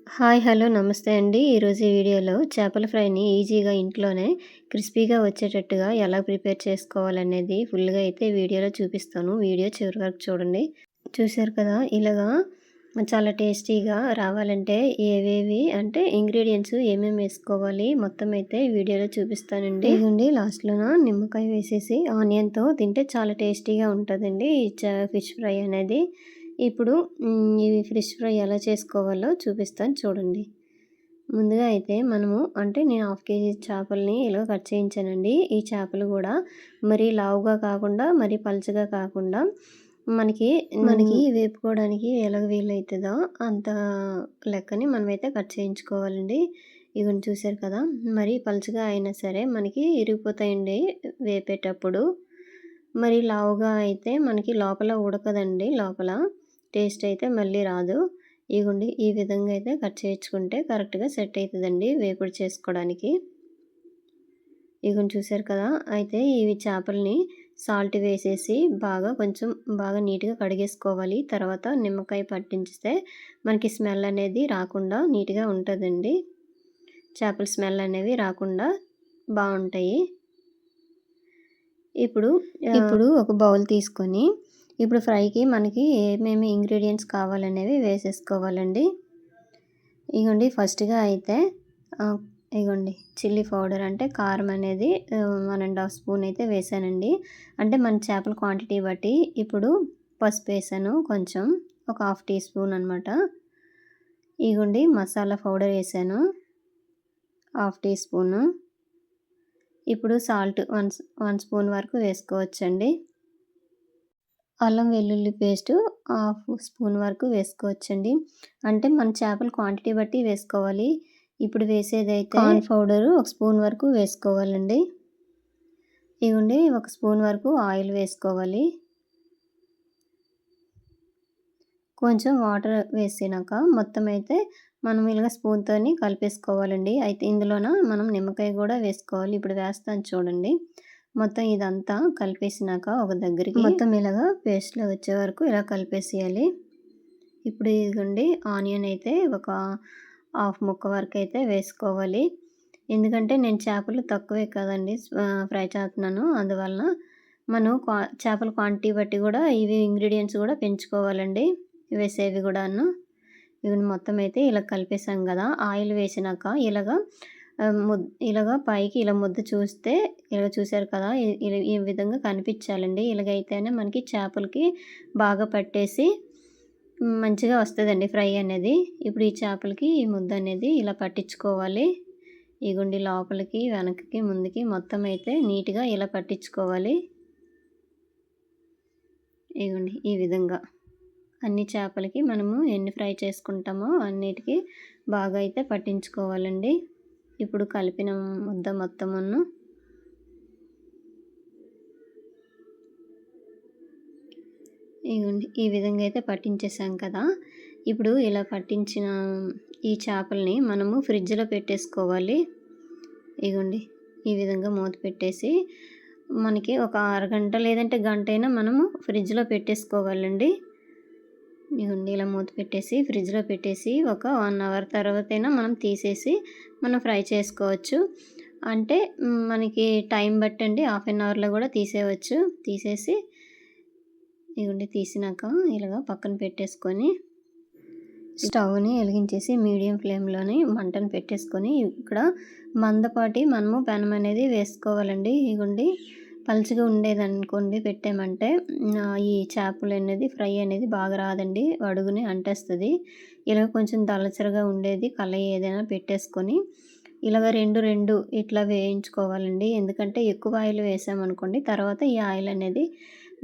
Hi! Hello! నమస్తే అండి. ఈరోజు ఈ వీడియోలో చేపల ఫ్రైని ఈజీగా ఇంట్లోనే క్రిస్పీగా వచ్చేటట్టుగా ఎలా ప్రిపేర్ చేసుకోవాలనేది ఫుల్‌గా అయితే వీడియోలో చూపిస్తాను. వీడియో చివరి వరకు చూడండి. చూశారు కదా! ఇలాగా చాలా టేస్టీగా రావాలంటే ఏవేవి అంటే ఇంగ్రీడియెంట్స్ ఏమేమి వేసుకోవాలి మొత్తం అయితే వీడియోలో చూపిస్తానండి. ఇదిగోండి లాస్ట్‌లోన నిమ్మకాయ వేసేసి ఆనియన్‌తో తింటే చాలా టేస్టీగా ఉంటదండి ఈ ఫిష్ ఫ్రై అనేది. ఇప్పుడు ఈ ఫిష్ ఫ్రై ఎలా చేసుకోవాలో చూపిస్తాను చూడండి. ముందుగా అయితే మనము అంటే నేను హాఫ్ కేజీ చేపల్ని ఇలా కట్ చేయించానండి. ఈ చేపలు కూడా మరీ లావుగా కాకుండా, మరీ పలుచగా కాకుండా మనకి మనకి వేపుకోవడానికి ఎలాగ వీలైతదో అంత లెక్కని మనమైతే కట్ చేయించుకోవాలండి. ఇగోండి చూసారు కదా! మరీ పలుచగా అయినా సరే మనకి ఇరిగిపోతాయండి వేపేటప్పుడు. మరి లావుగా అయితే మనకి లోపల ఉడకదండి లోపల. టేస్ట్ అయితే మళ్ళీ రాదు. ఇగోండి ఈ విధంగా అయితే కట్ చేయించుకుంటే కరెక్ట్‌గా సెట్ అయితదండి వేపుడు చేసుకోవడానికి. ఇగోండి చూసారు కదా! అయితే ఇవి చేపల్ని సాల్ట్ వేసేసి కొంచెం బాగా నీట్‌గా కడిగేసుకోవాలి. తర్వాత నిమ్మకాయ పట్టించితే మనకి స్మెల్ అనేది రాకుండా నీట్‌గా ఉంటదండి. చేపల స్మెల్ అనేవి రాకుండా బావుంటాయి. ఇప్పుడు ఒక బౌల్ తీసుకొని ఇప్పుడు ఫ్రైకి మనకి ఏమేమి ఇంగ్రీడియెంట్స్ కావాలనేవి వేసేసుకోవాలండి. ఇగోండి ఫస్ట్‌గా అయితే ఇగోండి చిల్లీ పౌడర్ అంటే కారం అనేది 1 ½ స్పూన్ అయితే వేసానండి. అంటే మన చేపల క్వాంటిటీ బట్టి ఇప్పుడు పసుపు వేసాను కొంచెం ఒక హాఫ్ టీ స్పూన్ అనమాట. ఇగోండి మసాలా పౌడర్ వేసాను హాఫ్ టీ స్పూను. ఇప్పుడు సాల్ట్ 1 స్పూన్ వరకు వేసుకోవచ్చండి. అల్లం వెల్లుల్లి పేస్టు హాఫ్ స్పూన్ వరకు వేసుకోవచ్చండి. అంటే మన చేపల క్వాంటిటీ బట్టి వేసుకోవాలి. ఇప్పుడు వేసేదైతే కార్న్ పౌడరు 1 స్పూన్ వరకు వేసుకోవాలండి. ఇగోండి 1 స్పూన్ వరకు ఆయిల్ వేసుకోవాలి. కొంచెం వాటర్ వేసినాక మొత్తం అయితే మనం ఇలాగ స్పూన్‌తోని కలిపేసుకోవాలండి. అయితే ఇందులోన మనం నిమ్మకాయ కూడా వేసుకోవాలి. ఇప్పుడు వేస్తాను చూడండి. మొత్తం ఇదంతా కలిపేసినాక ఒక దగ్గరికి మొత్తం ఇలాగా పేస్ట్‌లా వచ్చే వరకు ఇలా కలిపేసేయాలి. ఇప్పుడు ఇదిగోండి ఆనియన్ అయితే ఒక హాఫ్ ముక్క వరకు అయితే వేసుకోవాలి. ఎందుకంటే నేను చేపలు తక్కువే కదండీ ఫ్రై చేస్తున్నాను. అందువలన మనం చేపల క్వాంటిటీ బట్టి కూడా ఇవి ఇంగ్రీడియెంట్స్ కూడా పెంచుకోవాలండి. వేసేవి కూడాను. ఇవి మొత్తం అయితే ఇలా కలిపేసాం కదా! ఆయిల్ వేసినాక ఇలాగా పైకి ఇలా ముద్ద చూస్తే ఇలా చూసారు కదా! ఈ విధంగా కనిపించాలండి. ఇలాగైతేనే మనకి చేపలకి బాగా పట్టేసి మంచిగా వస్తదండి ఫ్రై అనేది. ఇప్పుడు ఈ చేపలకి ఈ ముద్ద అనేది ఇలా పట్టించుకోవాలి. ఇగోండి లోపలికి, వెనక్కి, ముందుకి మొత్తం అయితే నీట్‌గా ఇలా పట్టించుకోవాలి. ఇగోండి ఈ విధంగా. అన్ని చేపలకి మనము ఎన్ని ఫ్రై చేసుకుంటామో అన్నిటికి బాగా అయితే పట్టించుకోవాలండి. ఇప్పుడు కలిపిన ముద్ద మొత్తమును ఇగోండి ఈ విధంగా అయితే పట్టించేసాం కదా! ఇప్పుడు ఇలా పట్టించిన ఈ చేపల్ని మనము ఫ్రిడ్జ్‌లో పెట్టేసుకోవాలి. ఇగోండి ఈ విధంగా మూత పెట్టేసి మనకి ఒక అరగంట లేదంటే గంటైనా మనము ఫ్రిడ్జ్‌లో పెట్టేసుకోవాలండి. ఇగోండి ఇలా మూత పెట్టేసి ఫ్రిడ్జ్‌లో పెట్టేసి ఒక 1 అవర్ తర్వాతైనా మనం తీసేసి మనం ఫ్రై చేసుకోవచ్చు. అంటే మనకి టైం బట్టండి హాఫ్ అన్ అవర్‌లో కూడా తీసేయవచ్చు. తీసేసి ఇగోండి తీసినాక ఇలాగ పక్కన పెట్టేసుకొని స్టవ్‌ని వెలిగించేసి మీడియం ఫ్లేమ్‌లోని మంటను పెట్టేసుకొని ఇక్కడ మందపాటి మనము పెనం అనేది వేసుకోవాలండి. ఇగోండి పలుచగా ఉండేదనుకోండి పెట్టామంటే ఈ చేపలు అనేది ఫ్రై అనేది బాగా రాదండి. అడుగుని అంటేస్తది. ఇలా కొంచెం దళసరిగా ఉండేది కళాయి ఏదైనా పెట్టేసుకొని ఇలాగ 2 ఇట్లా వేయించుకోవాలండి. ఎందుకంటే ఎక్కువ ఆయిల్ వేసామనుకోండి తర్వాత ఈ ఆయిల్ అనేది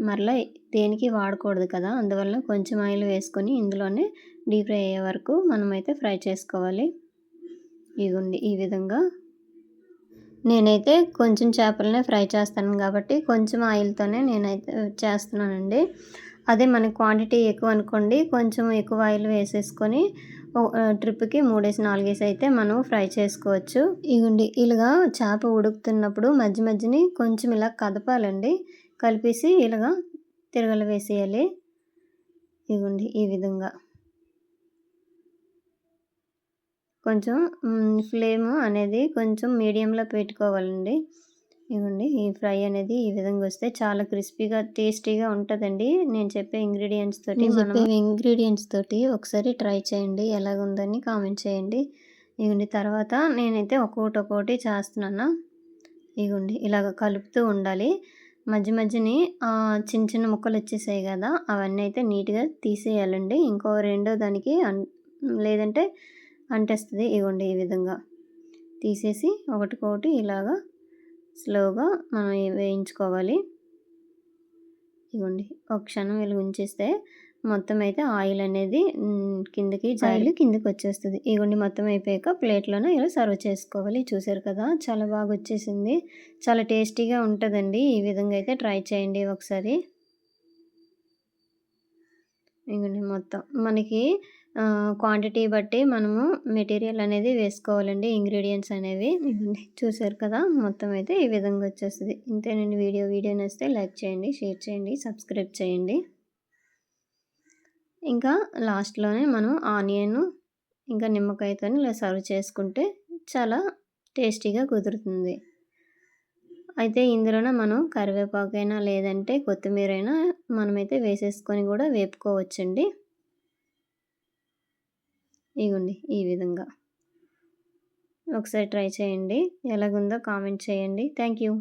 మరలా దేనికి వాడకూడదు కదా! అందువలన కొంచెం ఆయిల్ వేసుకొని ఇందులోనే డీప్ ఫ్రై అయ్యే వరకు మనమైతే ఫ్రై చేసుకోవాలి. ఇగోండి ఈ విధంగా నేనైతే కొంచెం చేపలనే ఫ్రై చేస్తాను కాబట్టి కొంచెం ఆయిల్‌తోనే నేనైతే చేస్తున్నానండి. అదే మనకి క్వాంటిటీ ఎక్కువ అనుకోండి కొంచెం ఎక్కువ ఆయిల్ వేసేసుకొని ట్రిప్‌కి 3 4 అయితే మనం ఫ్రై చేసుకోవచ్చు. ఇగోండి ఇలాగా చేప ఉడుకుతున్నప్పుడు మధ్య మధ్యని కొంచెం ఇలా కదపాలండి. కలిపేసి ఇలాగా తిరగలవేసేయాలి. ఇగోండి ఈ విధంగా. కొంచెం ఫ్లేమ్ అనేది కొంచెం మీడియంలో పెట్టుకోవాలండి. ఇదిగోండి ఈ ఫ్రై అనేది ఈ విధంగా వస్తే చాలా క్రిస్పీగా, టేస్టీగా ఉంటదండి. నేను చెప్పే ఇంగ్రీడియంట్స్ తోటి ఒకసారి ట్రై చేయండి. ఎలాగుందని కామెంట్ చేయండి. ఇదిగోండి తర్వాత నేనైతే ఒక్కొక్కటి చేస్తున్నాను. ఇదిగోండి ఇలాగ కలుపుతూ ఉండాలి. మధ్య మధ్యని చిన్న చిన్న ముక్కలొచ్చేసాయి గదా! అవన్నీ అయితే నీట్‌గా తీసేయాలండి. ఇంకో రెండో దానికి లేదంటే అంటేస్తది. ఇగోండి ఈ విధంగా తీసేసి ఒకటికొకటి ఇలాగా స్లోగా మనం వేయించుకోవాలి. ఇగోండి ఒక క్షణం ఇలా ఉంచేస్తే మొత్తం అయితే ఆయిల్ అనేది కిందకొచ్చేస్తది. ఇగోండి మొత్తం అయిపోయాక ప్లేట్‌లోనే ఇలా సర్వ్ చేసుకోవాలి. చూసారు కదా! చాలా బాగా వచ్చేసింది. చాలా టేస్టీగా ఉంటదండి. ఈ విధంగా అయితే ట్రై చేయండి ఒకసారి. ఇగోండి మొత్తం మనకి క్వాంటిటీ బట్టి మనము మెటీరియల్ అనేది వేసుకోవాలండి. ఇంగ్రీడియెంట్స్ అనేవి. ఇగోండి చూసారు కదా! మొత్తం అయితే ఈ విధంగా వచ్చేస్తది. ఇంతేనండి వీడియో నచ్చితే లైక్ చేయండి, షేర్ చేయండి, సబ్స్క్రైబ్ చేయండి. ఇంకా లాస్ట్‌లోనే మనం ఆనియను, ఇంకా నిమ్మకాయతోని ఇలా సర్వ్ చేసుకుంటే చాలా టేస్టీగా కుదురుతుంది. అయితే ఇందులోనే మనం కరివేపాకైనా లేదంటే కొత్తిమీరైనా మనమైతే వేసేసుకొని గూడా వేపుకోవచ్చండి. ఇగోండి ఈ విధంగా. ఒకసారి ట్రై చేయండి. ఎలాగుందో కామెంట్ చేయండి. Thank you.